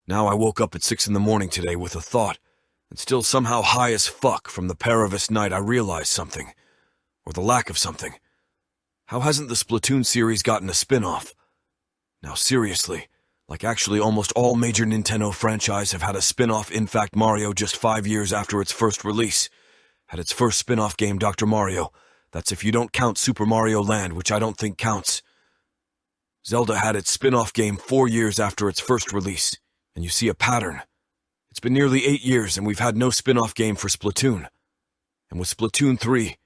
Now I woke up at 6 in the morning today with a thought, and still somehow high as fuck from the Paravist night I realized something. Or the lack of something. How hasn't the Splatoon series gotten a spin-off? Now seriously, like actually almost all major Nintendo franchise have had a spin-off. In fact, Mario, just 5 years after its first release, had its first spin-off game, Dr. Mario. That's if you don't count Super Mario Land, which I don't think counts. Zelda had its spin-off game 4 years after its first release, and you see a pattern. It's been nearly 8 years and we've had no spin-off game for Splatoon. And with Splatoon 3,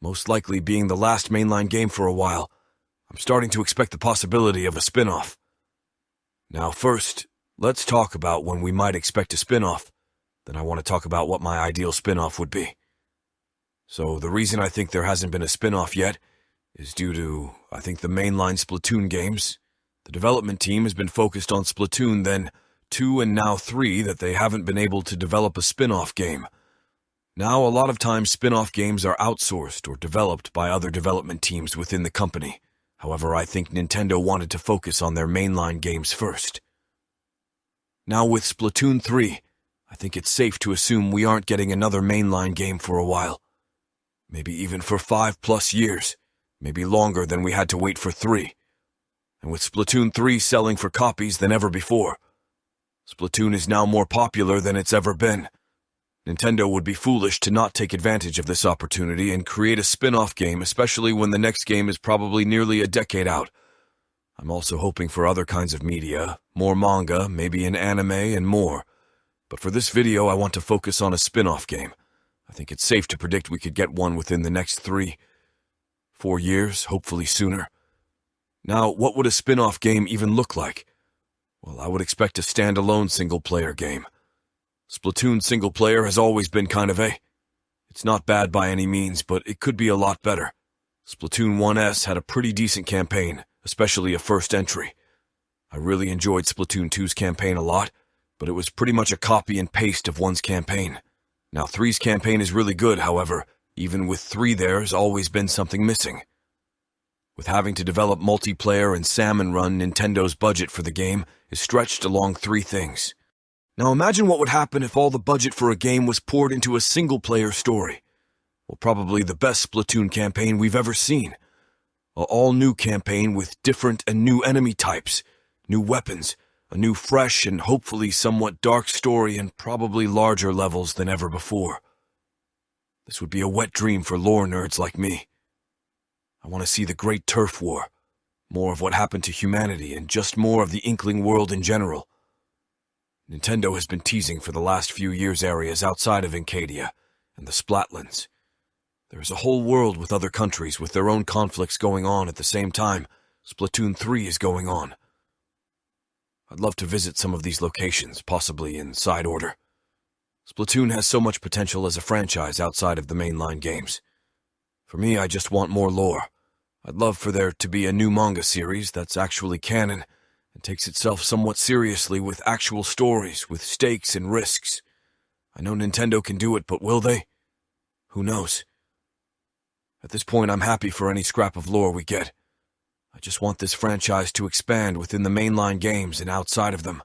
most likely being the last mainline game for a while, I'm starting to expect the possibility of a spin-off. Now first, let's talk about when we might expect a spin-off. Then I want to talk about what my ideal spin-off would be. So the reason I think there hasn't been a spin-off yet is due to, I think, the mainline Splatoon games. The development team has been focused on Splatoon, then 2 and now 3, that they haven't been able to develop a spin-off game. Now, a lot of times spin-off games are outsourced or developed by other development teams within the company. However, I think Nintendo wanted to focus on their mainline games first. Now with Splatoon 3, I think it's safe to assume we aren't getting another mainline game for a while. Maybe even for 5+ years. Maybe longer than we had to wait for 3. And with Splatoon 3 selling for copies than ever before, Splatoon is now more popular than it's ever been. Nintendo would be foolish to not take advantage of this opportunity and create a spin-off game, especially when the next game is probably nearly a decade out. I'm also hoping for other kinds of media, more manga, maybe an anime, and more. But for this video, I want to focus on a spin-off game. I think it's safe to predict we could get one within the next 3-4 years, hopefully sooner. Now, what would a spin-off game even look like? Well, I would expect a standalone single-player game. Splatoon single-player has always been kind of it's not bad by any means, but it could be a lot better. Splatoon 1S had a pretty decent campaign, especially a first entry. I really enjoyed Splatoon 2's campaign a lot, but it was pretty much a copy and paste of 1's campaign. Now 3's campaign is really good, however, even with 3 there's always been something missing. With having to develop multiplayer and salmon run, Nintendo's budget for the game is stretched along 3 things. Now imagine what would happen if all the budget for a game was poured into a single-player story. Well, probably the best Splatoon campaign we've ever seen. An all-new campaign with different and new enemy types, new weapons, a new fresh and hopefully somewhat dark story, and probably larger levels than ever before. This would be a wet dream for lore nerds like me. I want to see the Great Turf War, more of what happened to humanity, and just more of the Inkling world in general. Nintendo has been teasing for the last few years areas outside of Encadia and the Splatlands. There is a whole world with other countries with their own conflicts going on at the same time Splatoon 3 is going on. I'd love to visit some of these locations, possibly in side order. Splatoon has so much potential as a franchise outside of the mainline games. For me, I just want more lore. I'd love for there to be a new manga series that's actually canon and takes itself somewhat seriously with actual stories, with stakes and risks. I know Nintendo can do it, but will they? Who knows? At this point, I'm happy for any scrap of lore we get. I just want this franchise to expand within the mainline games and outside of them.